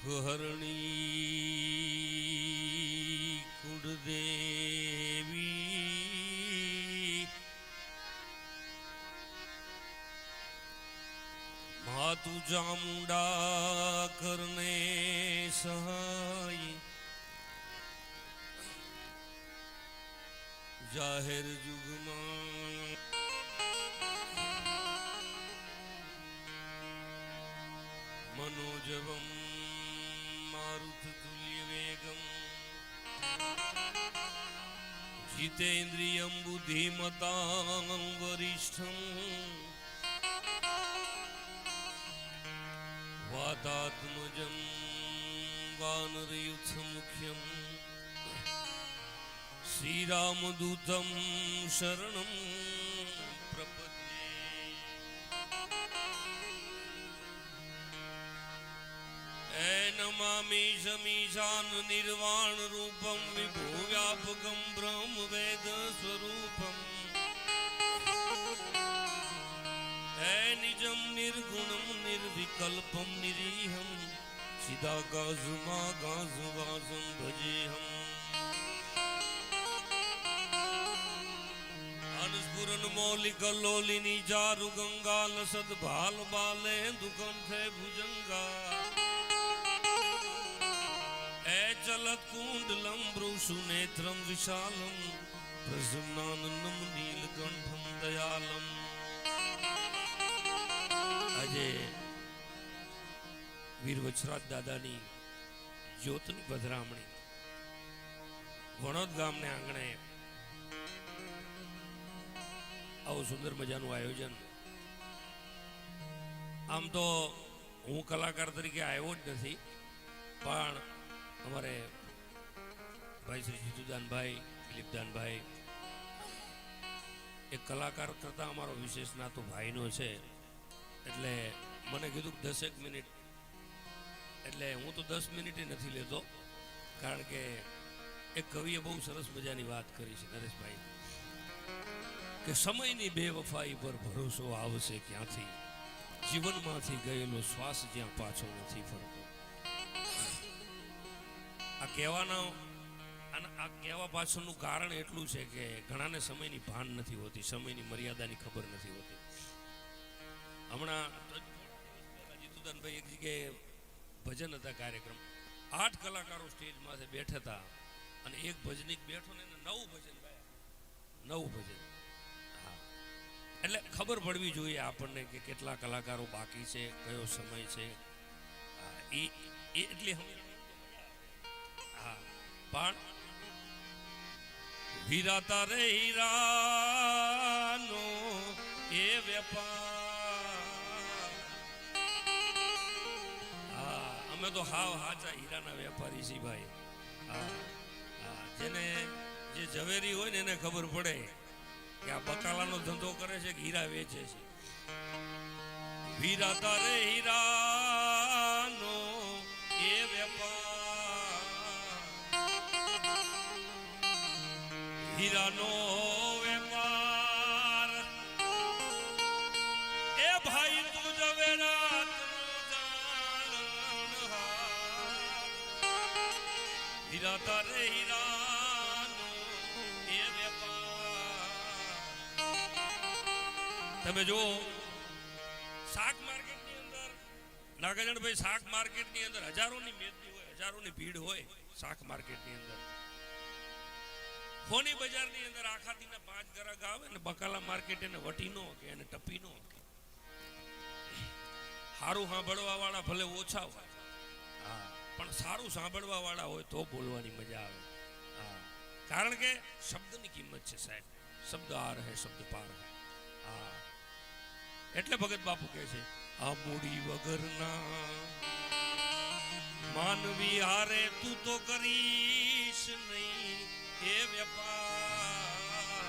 હરણી કુળદેવી માતુ ચામુંડા કરને સહાય જાહેર જુગમાં मनोजवं मारुततुल्य वेगं जितेन्द्रियं बुद्धिमतां वरिष्ठं वातात्मजं वानरयुथमुख्यं श्रीरामदूतं शरणं प्रपद्ये। नमामि शमीशान निर्वाण रूपम विभो व्यापकम ब्रह्म वेद स्वरूपम निजम निर्गुणम निर्विकल्पम निरीहम चिदाकाशुमाकाशवासं भजेहम अनुस्फुरन मौलिक लोलिनी चारु गंगा लसद भाल बाले दुकंठे भुजंगा चलत कुंडलम ब्रुषुनेत्रम विशालम प्रसन्नानंदम नीलकंठम दयालम। આજે વીર વછરાજ દાદાની જ્યોતની પધરામણી વણોદ ગામને આંગણે આવું સુંદર મજાનું આયોજન। આમ તો હું કલાકાર તરીકે આવ્યો જ નથી, પણ અમારે ભાઈ શ્રી જીતુદાનભાઈ, દિલીપદાનભાઈ, એક કલાકાર કરતાં અમારો વિશેષ નાતો ભાઈનો છે, એટલે મને કીધું 10 મિનિટ, એટલે હું તો 10 મિનિટ નથી લેતો, કારણ કે એક કવિએ બહુ સરસ મજાની વાત કરી છે નરેશભાઈ, કે સમયની બેવફાઈ પર ભરોસો આવશે ક્યાંથી, જીવનમાંથી ગયેલો શ્વાસ જ્યાં પાછો નથી ફરતો। આ કહેવા પાછળનું કારણ એટલું છે કે ઘણાને સમયની ભાન નથી હોતી, સમયની મર્યાદાની ખબર નથી હોતી। હમણાં જીતુદાનભાઈ એક જગ્યાએ ભજન હતા કાર્યક્રમ, 8 કલાકારો સ્ટેજમાં બેઠા હતા અને એક ભજનિક બેઠો ને 9 ભજન ગાયા, 9 ભજન। હા, એટલે ખબર પડવી જોઈએ આપણને કે કેટલા કલાકારો બાકી છે, કયો સમય છે, એટલી પણ હીરા તારે હીરાનો એ વેપાર, હા અમે તો હાવ હાચા હીરાના વેપારી છીએ ભાઈ। હા હા, જેને જે ઝવેરી હોય ને એને ખબર પડે કે આ બકાલાનો ધંધો કરે છે કે હીરા વેચે છે। હીરા તારે હીરાનો એ વેપાર, હીરાનો વેપાર એ ભાઈ તું ઝવેરાત હીરા તારે હીરાનો એ વેપાર। તમે જો શાક માર્કેટની અંદર નાગાજણભાઈ, શાક માર્કેટની અંદર હજારોની મેદની હોય, હજારોની ભીડ હોય શાક માર્કેટની અંદર। હોની બજારની અંદર આખા દીના 5 ગ્રાહક આવે ને બકાલા માર્કેટ એને વટી નો કે એને ટપી નો કે, સારું સાંભળવા વાળા ભલે ઓછા હોય, હા, પણ સારું સાંભળવા વાળા હોય તો બોલવાની મજા આવે। હા, કારણ કે શબ્દની કિંમત છે સાહેબ, શબ્દ આર હે શબ્દ પાર હે। હા, એટલે ભગત બાપુ કહે છે આ મૂડી વગરના માનવી હારે તું તો કરીશ નહીં એ વેપાર।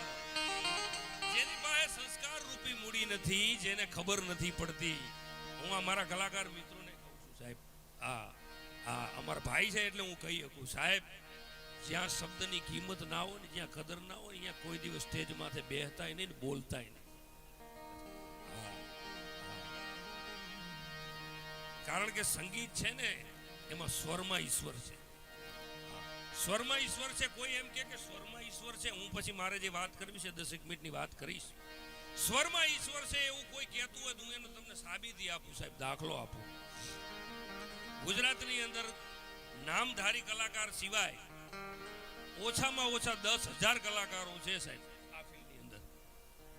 જેની પાસે સંસ્કાર રૂપી મૂડી નથી, જેને ખબર નથી પડતી, હું અમારા કલાકાર મિત્રોને કહું છું સાહેબ, અમારા ભાઈ છે એટલે હું કહી શકું સાહેબ, જ્યાં શબ્દની કિંમત ના હોય ને, જ્યાં કદર ના હોય, અહીંયા કોઈ દિવસ સ્ટેજ માથે બેહતાય નહીં ને બોલતાય નહીં। કારણ કે સંગીત છે ને એમાં સ્વરમાં ઈશ્વર છે. સ્વરમાં ઈશ્વર છે. કોઈ એમ કે સ્વરમાં ઈશ્વર છે, હું પછી મારે જે વાત કરવી છે 10 મિનિટની વાત કરીશ. સ્વરમાં ઈશ્વર છે એવું કોઈ કહેતું હોય તો હું એનો તમને સાબિતી આપું સાહેબ, દાખલો આપું. ગુજરાતની અંદર નામધારી કલાકાર સિવાય ઓછામાં ઓછા 10,000 કલાકારો છે સાહેબ. આ ફિલ્મની અંદર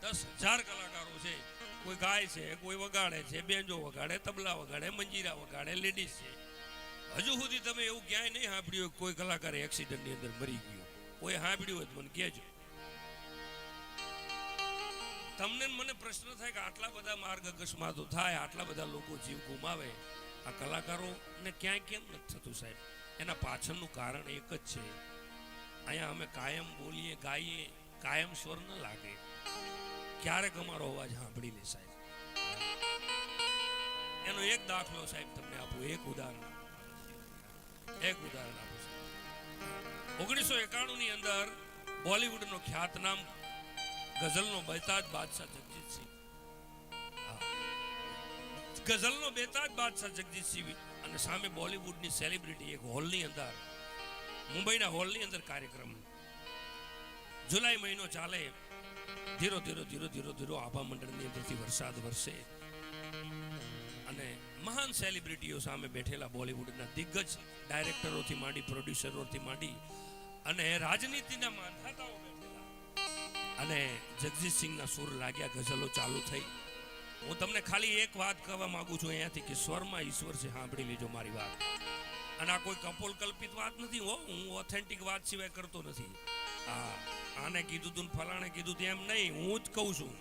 10,000 કલાકારો છે. કોઈ ગાય છે, કોઈ વગાડે છે, બેન્જો વગાડે, તબલા વગાડે, મંજીરા વગાડે, લેડીઝ છે. હજુ સુધી તમે એવું ક્યાંય નહીં સાંભળ્યું કોઈ કલાકાર એક્સિડન્ટની અંદર મરી ગયો. કોઈ સાંભળ્યું હોય તો મને કહેજો. તમને મને પ્રશ્ન થાય કે આટલા બધા માર્ગ અકસ્માતો થાય, આટલા બધા લોકો જીવ ગુમાવે, આ કલાકારોને ક્યાંય કેમ નથી થતું સાહેબ? એના પાછળનું કારણ એક જ છે. અહીંયા અમે કાયમ બોલીએ, ગાઈએ, કાયમ સ્વર ન લાગે. ક્યારેક અમારો અવાજ સાંભળી લે સાહેબ. એનો એક દાખલો સાહેબ તમને આપું, એક ઉદાહરણ આપું સાહેબ. 1991 ની અંદર બોલિવૂડનો ખ્યાતનામ ગઝલનો બેતાજ બાદશાહ જગજીતસિંહ, ગઝલનો બેતાજ બાદશાહ જગજીતસિંહ અને સામે બોલિવૂડની સેલિબ્રિટી એક હોલની અંદર, મુંબઈના હોલની અંદર કાર્યક્રમ. જુલાઈ મહિનો ચાલે, ધીરો ધીરો આભા મંડળની અંદરથી વરસાદ વરસે અને મહાન સેલિબ્રિટીઓ સામે બેઠેલા બોલિવૂડના દિગ્ગજ ડાયરેક્ટરોથી માંડી, પ્રોડ્યુસરોથી માંડી અને રાજનીતિના માંધાતાઓ બેઠેલા, અને જગજીતસિંહના સુર લાગ્યા, ગઝલો ચાલુ થઈ. હું તમને ખાલી એક વાત કહેવા માંગુ છું અહીંયાથી કે સ્વરમાં ઈશ્વર છે, સાંભળી લેજો મારી વાત. અને આ કોઈ કપોલ કલ્પિત વાત નથી હો, હું ઓથેન્ટિક વાત સિવાય કરતો નથી. આને કીધું તું, ફલાણે કીધું તું એમ નહીં, હું જ કહું છું.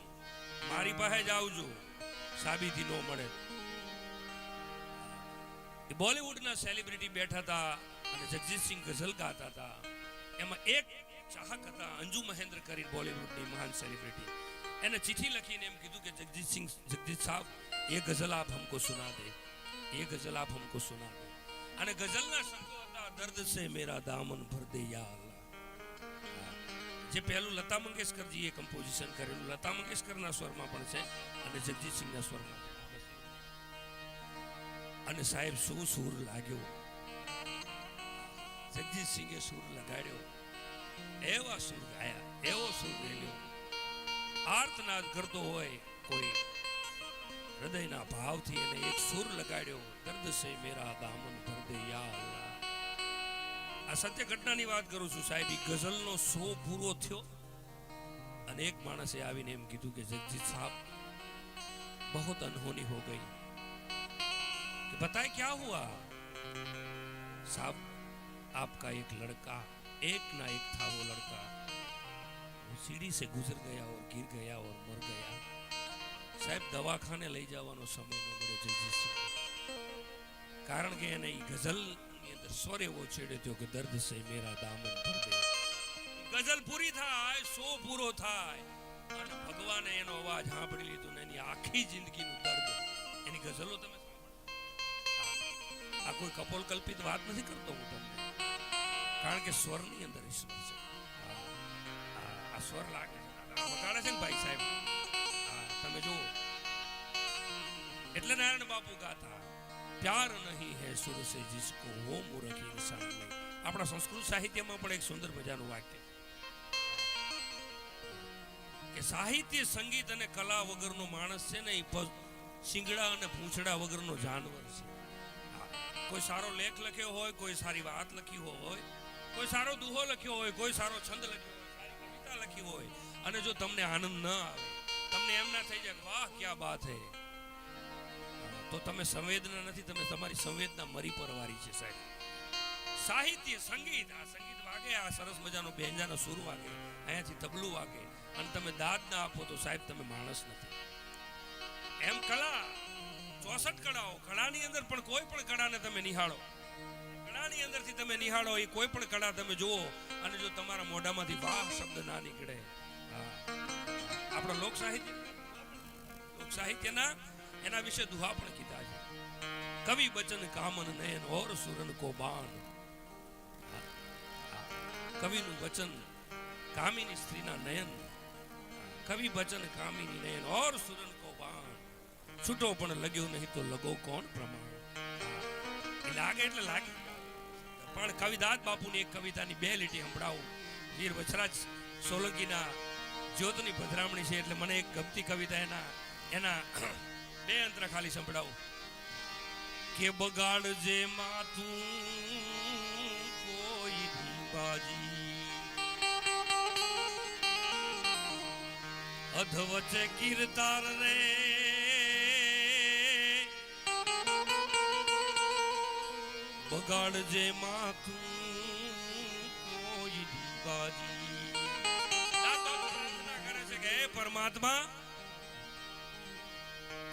મારી પાસે જ આવજો, સાબિતી ન મળે. બોલિવૂડના સેલિબ્રિટી બેઠા હતા અને જગજીતસિંહ ગઝલ ગાતા હતા. એમાં એક ચાહક હતા, અંજુ મહેન્દ્ર કરીને, બોલિવૂડની મહાન સેલિબ્રિટી. એને ચિઠ્ઠી લખીને એમ કીધું કે જગજીત સાहब ये गजल आप हमको सुना दे, ये गजल आप हमको सुना दे. અને ગઝલના શબ્દો હતા, દર્દ સે મેરા દામન ભર દે યા અલ્લાહ. જે પહેલું લતા મંગેશકરજીએ કમ્પોઝિશન કરેલું, લતા મંગેશકરના સ્વરમાં પણ છે અને જગજીતસિંહના સ્વરમાં. અને સાહેબ શું સૂર લાગ્યો, જગજીતસિંહે સૂર લગાડ્યો, એવા સૂર ગાયા, એવો સૂર રેલ્યો. આર્તનાદ કરતો હોય કોઈ, હૃદયના ભાવથી એને એક સૂર લગાડ્યો, દર્દ સે મેરા દામન ભર દે યા અલ્લાહ. આ સત્ય ઘટનાની વાત કરું છું સાહેબ. એ ગઝલનો શો પૂરો થયો અને એક માણસે આવીને એમ કીધું કે જગજીત સાहब बहुत अनहोनी हो गई. बताए क्या हुआ? साहब आपका एक लड़का, एक ना एक था वो लड़का, वो सीढ़ी से गुजर गया और गिर गया और मर गया. સાહેબ દવાખાને લઈ જવાનો સમય ન મળ્યો જગજીતસિંહ, કારણ કે એને ગઝલની અંદર સ્વર એવો છેડ્યો કે દર્દ સે મેરા દામન ભર દે. ગઝલ પૂરી થાય, શો પૂરો થાય અને ભગવાને એનો અવાજ સાંભળી લીધો ને એની આખી જિંદગીનું દર્દ એની ગઝલો તમે. આ કોઈ કપોલ કલ્પિત વાત નથી કરતો હું તમને, કારણ કે સ્વરની અંદર ઈશ્વર છે. આ સ્વર લાગે વગાડે છે ને ભાઈ સાહેબ, તમે જુઓ. એટલે નારાયણ બાપુ ગાતા, પ્યાર નહીં હે સુર સે જિસકો वो मूर्ख इंसान नहीं. આપણા સંસ્કૃત સાહિત્યમાં પણ એક સુંદર મજાનું વાક્ય કે સાહિત્ય, સંગીત અને કલા વગરનો માણસ છે ને એ શિંગડા અને પૂંછડા વગરનો જાનવર છે. કોઈ સારો લેખ લખ્યો હોય, કોઈ સારી વાત લખી હોય, કોઈ સારો દુહો લખ્યો હોય, કોઈ સારો છંદ લખ્યો હોય, સારી કવિતા લખી હોય, અને જો તમને આનંદ ન આવે, તમને એમ ના થઈ જાય વાહ ક્યા બાત હે, તો તમે સંવેદના નથી, તમે તમારી સંવેદના મરી પરવારી છે સાહેબ. સાહિત્ય, સંગીત, આ સંગીત વાગે, આ સરસ મજાનો બેંજાનો સૂર વાગે, અહીંયાથી તબલું વાગે અને તમે દાદ ના આપો તો સાહેબ તમે માણસ નથી. એમ કલા 64 કળાઓ, કળાની અંદર પણ કોઈ પણ કળાને તમે નિહાળો, કળાની અંદરથી તમે નિહાળો, એ કોઈ પણ કળા તમે જુઓ અને જો તમારા મોઢામાંથી વાહ શબ્દ ના નીકળે. આપણા લોક સાહિત્યના એના વિશે દુહા પણ કીધા છે. કવિ બચન કામન નયન ઓર સુરન કો બાણ. કવિનું વચન કામિની સ્ત્રીના નયન, કવિ બચન કામિની નયન ઓર સુરન કો બાણ. છૂટો પણ લગ્યો નહીં તો લગો કોણ પ્રમાણ. એ લાગે એટલે લાગે. પણ કવિદાસ બાપુની એક કવિતાની 2 લીટી સંભળાવું. વીર વછરાજ સોલંકીના જ્યોતની પધરામણી છે એટલે મને એક ગમતી કવિતા એના 2 અંતર ખાલી સંભળાવું. કે બગાડજે માથું કોઈ બાજી, અધવચ્ચે કીર્તાર રે, બગાડજે માથું કોઈ બાજી. પ્રાર્થના કરે છે કે હે પરમાત્મા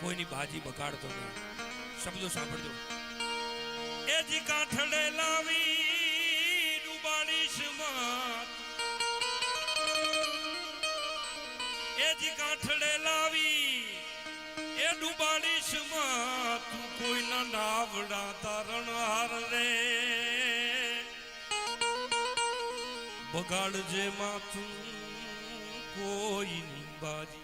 કોઈની બાજી બગાડતો નહીં. શબ્દો સાંભળજો. એ જી કાંઠડે લાવી ડુબાડીશ માત, એ જી કાંઠડે લાવી એ ડુબાડીશ માત, તું કોઈના નાવડા તારણ હાર રે, બગાડજે માથું કોઈની બાજી.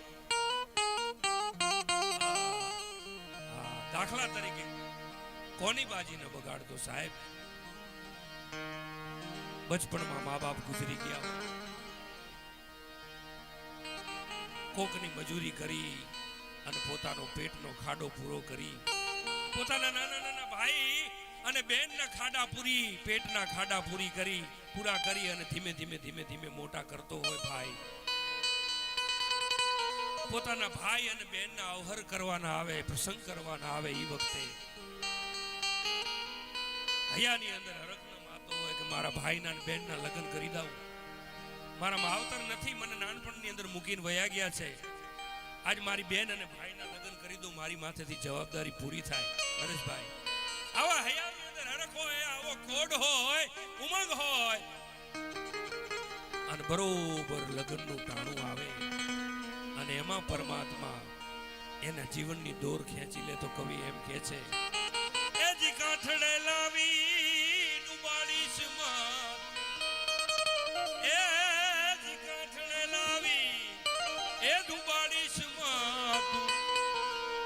દાખલા તરીકે કોની બાજી ન બગાડતો સાહેબ? બચપણમાં મા બાપ ગુજરી ગયા, કોકની મજૂરી કરી અને પોતાનો પેટનો ખાડો પૂરો કરી, પોતાના નાના નાના ભાઈ અને બહેનના ખાડા પેટના ખાડા પૂરા કરી અને ધીમે ધીમે મોટા કરતો હોય ભાઈ. પોતાના ભાઈ અને બહેનના અવહર કરવાના આવે, પ્રસંગ કરવાના આવે, એ વખતે હૈયાની અંદર હરખનો માતો હોય કે મારા ભાઈના અને બહેનના લગ્ન કરી દઉં. મારા માવતર નથી, મને નાનપણની અંદર મૂકીને વયા ગયા છે. આજ મારી બહેન અને ભાઈના લગ્ન કરી દઉં, મારી માથેથી જવાબદારી પૂરી થાય. નરેશભાઈ, આવા હૈયાની અંદર હરખ હોય, આવો કોડ હોય, ઉમંગ હોય, અને બરોબર લગ્નનું ટાણું આવે અને એમાં પરમાત્મા એના જીવનની દોર ખેંચી લે તો કવિ એમ કહે છે, એ જી કાંઠડે લાવી ડુબાડીશ માત, એ જી કાંઠડે લાવી એ ડુબાડીશ માત,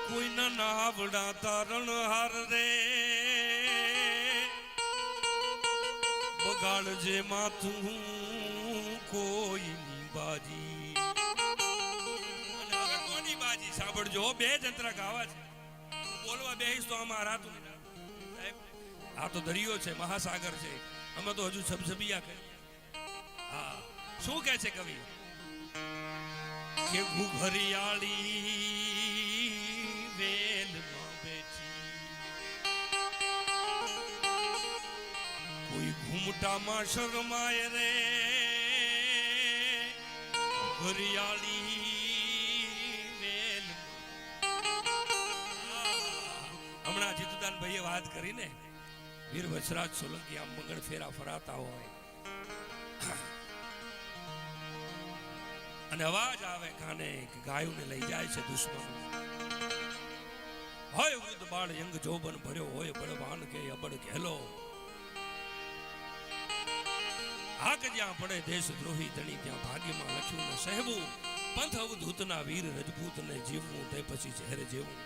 કોઈના નાવડા તારણ હાર રે, બગાડજે માથું કોઈની બાજી. સાંભળજો, 2 જ અંતરા ગાવા છે. બોલવા બેહીશ તો આમાં રાતું સાહેબ. આ તો દરિયો છે, મહાસાગર છે, અમે તો હજુ સબસબિયા કરીએ. હા, શું કહે છે કવિ? કે ઘુઘરિયાળી વેલમાં બેઠી, કોઈ ઘૂમટામાં શરમાય રે, ઘરિયાળી જીતુદાન ભાઈએ વાત કરીને વીર વછરાજ સોલંકી આમ મંગળ ફેરા ફરાતા હોય અને અવાજ આવે કાને કે ગાયોને લઈ જાય છે દુશ્મનો. હોય વૃદ્ધ બાળ યંગ જોબન ભર્યો હોય, બળવાન કે અબળ ઘેલો, હાક જ્યાં પડે દેશ દ્રોહી ધણી, ત્યાં ભાગ્યમાં લખ્યું ને સહેવું, પંથ અવધૂતના વીર રજપૂતને જીવવું તે પછી ઝેર જેવું.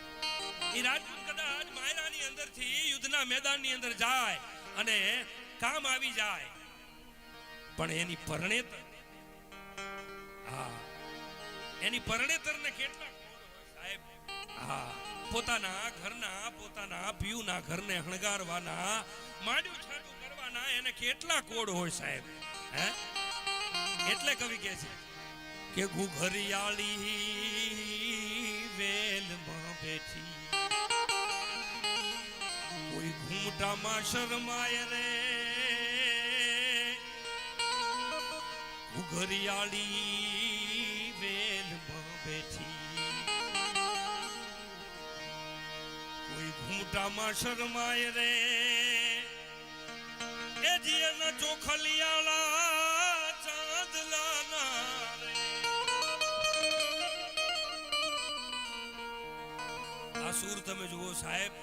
એ રાજપૂત કદાચ માયરાની અંદરથી યુદ્ધના મેદાનની અંદર જાય અને કામ આવી જાય, પણ એની પરણેતર, એની પરણેતરને કેટલા કોડ હોય સાહેબ. પોતાના ઘરના, પોતાના પિયુના ઘરને હણગારવાના, માંડ્યું છાડું કરવાના, એને કેટલા કોડ હોય સાહેબ. એટલે કવિ કહે છે કે ઘુઘરિયાળી વેલમાં બેઠી, કોઈ ઘૂમટામાં શરમાય રે, ઘુઘરિયાળી વેલમાં બેઠી, કોઈ ઘૂમટામાં શરમાય રે, એ જીના ચોખલિયાળા ચાંદલાના રે. આ સૂર તમે જુઓ સાહેબ,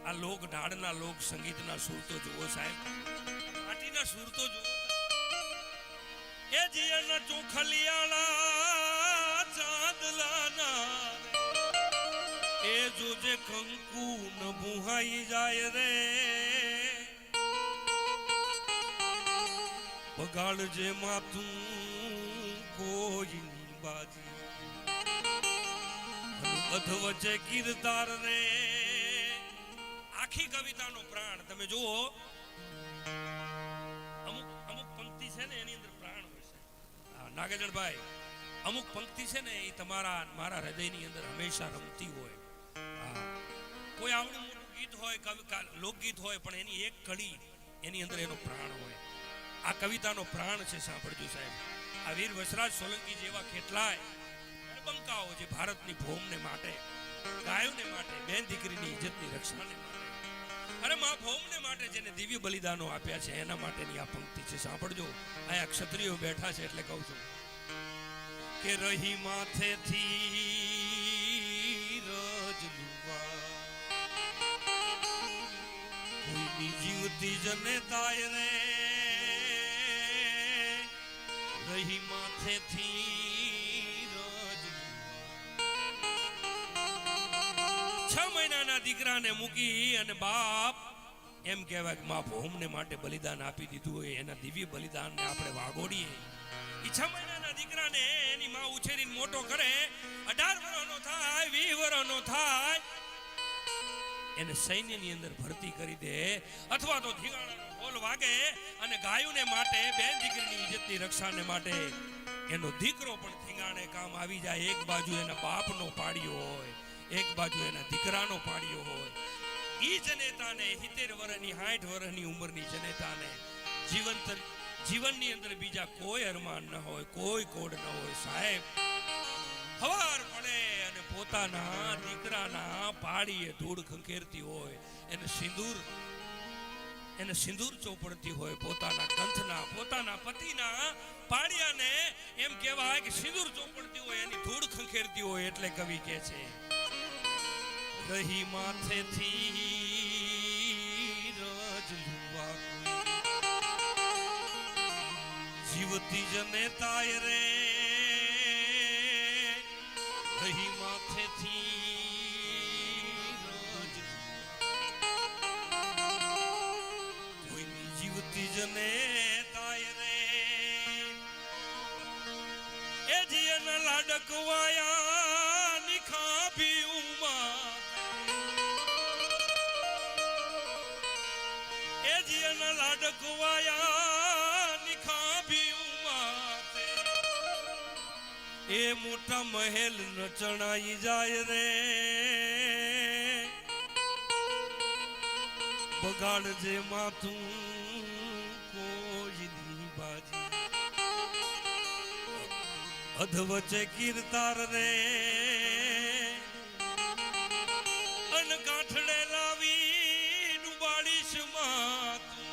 આ લોક ઢાળના લોક સંગીતના સૂર તો જુઓ સાહેબ, માટીના સૂર તો જુઓ. એ જીના ચોખલિયાળા ચાંદલાના, એ જોજે કંકુ ન બુહાઈ જાય રે, બગાડજે માતું કોઈની બાજી અધ વચ્ચે કીર્તાર રે. આખી કવિતાનો પ્રાણ તમે જુઓ, અમુક અમુક પંક્તિ છે ને એની અંદર પ્રાણ હોય છે. નાગેજણભાઈ, અમુક પંક્તિ છે ને એ તમારા મારા હૃદયની અંદર હંમેશા રમતી હોય. કોઈ આવડું મોટું ગીત હોય, લોકગીત હોય, પણ એની એક કડી એની અંદર એનો પ્રાણ હોય. આ કવિતાનો પ્રાણ છે. સાંભળજો સાહેબ, આ વીર વસરાજ સોલંકી જેવા કેટલાય બંકાઓ જે ભારતની ભૌમને માટે, ગાયોને માટે, બેન દીકરીની ઇજ્જતની રક્ષાને માટે, અરે મા ભૌમને માટે જેને દિવ્ય બલિદાનો આપ્યા છે એના માટેની આ પંક્તિ છે. સાંભળજો, અહીંયા ક્ષત્રિયો બેઠા છે એટલે કહું છું કે રહી માથેથી રજલુવા કોઈની જીવતી જનેતાય રે. રહી માથેથી દીકરાને મૂકી અને બાપ એમ કહેવાય કે મા ભૌમને માટે બલિદાન આપી દીધું હોય, એના દિવ્ય બલિદાનને આપણે વાગોડીએ. 6 મહિનાના દીકરાને એની માં ઉછેરીને મોટો કરે, 18 વર્ષનો થાય, 20 વર્ષનો થાય, એને સૈન્યની અંદર ભરતી કરી દે, અથવા તો ધીંગાણાનો ઢોલ વાગે અને ગાયોને માટે, બેન દીકરીની ઇજ્જતની રક્ષાને માટે એનો દીકરો પણ ધીંગાણે કામ આવી જાય. એક બાજુ એના બાપનો પાડ્યો હોય, એક બાજુ એના દીકરાનો પાડ્યો હોય. ઈ જનેતાને 70 વર્ષની 60 વર્ષની ઉંમરની જનેતાને જીવનની અંદર બીજા કોઈ અરમાન ન હોય, કોઈ કોડ ન હોય. સાહેબ, હવાર પડે અને પોતાના દીકરાના પાડીએ ધૂળ ખંખેરતી હોય, એને સિંદૂર ચોપડતી હોય, પોતાના કંથના, પોતાના પતિના પાડિયાને એમ કહેવાય કે સિંદૂર ચોપડતી હોય, એની ધૂળ ખંખેરતી હોય. એટલે કવિ કહે છે રહી માથેથી રજલુવા જીવતી જનેતાય રે. રહી માથેથી કોઈની જીવતી જનેતાય રે. એ જીયન લાડકવાયા નિખાભી ઉમા, લાડકવાયા નિખાભી ઉમાતે એ મોટા મહેલ ન ચણાઈ જાય રે. બગાડજે માથું કોઈની બાજી અધ વચ્ચે કીર્તાર રે. અન કાઠડે લાવી ડુબાડીશ માતું,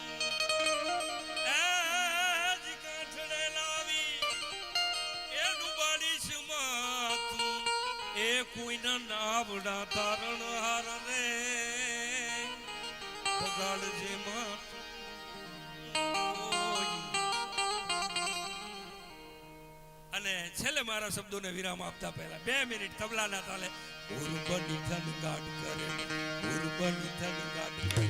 એ કોઈના નાવડા તારણ હાર રે. બગાડજે માતું. અને છેલ્લે મારા શબ્દોને વિરામ આપતા પહેલા 2 મિનિટ તબલાના તાલે ઉર્બની થન ગાડ કરે, ઉર્બની થન ગાડ કરે,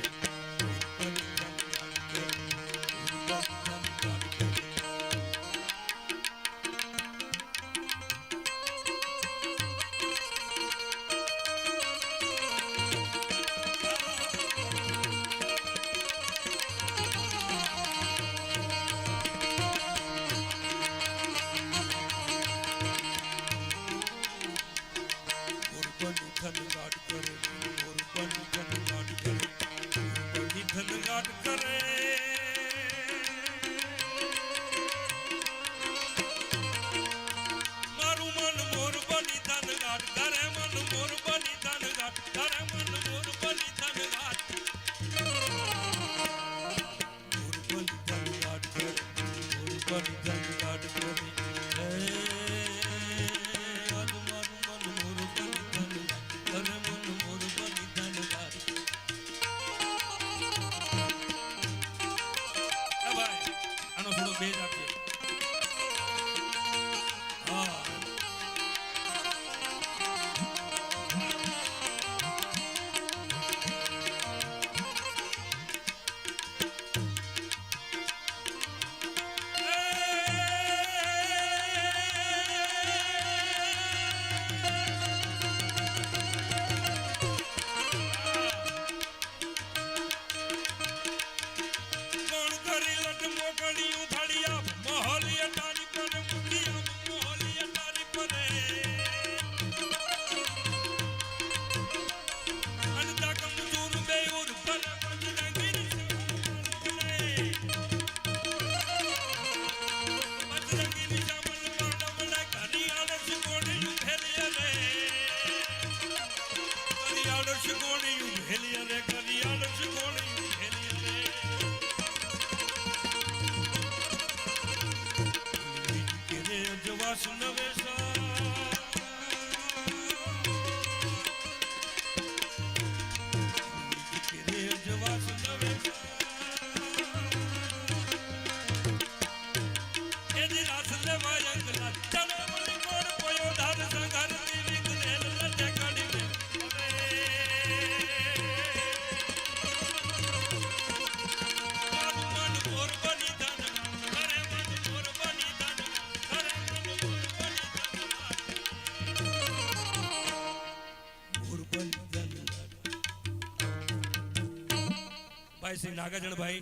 ભાઈ શ્રી નાગાજણભાઈ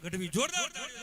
ગઢવી જોરદાર તાળીઓ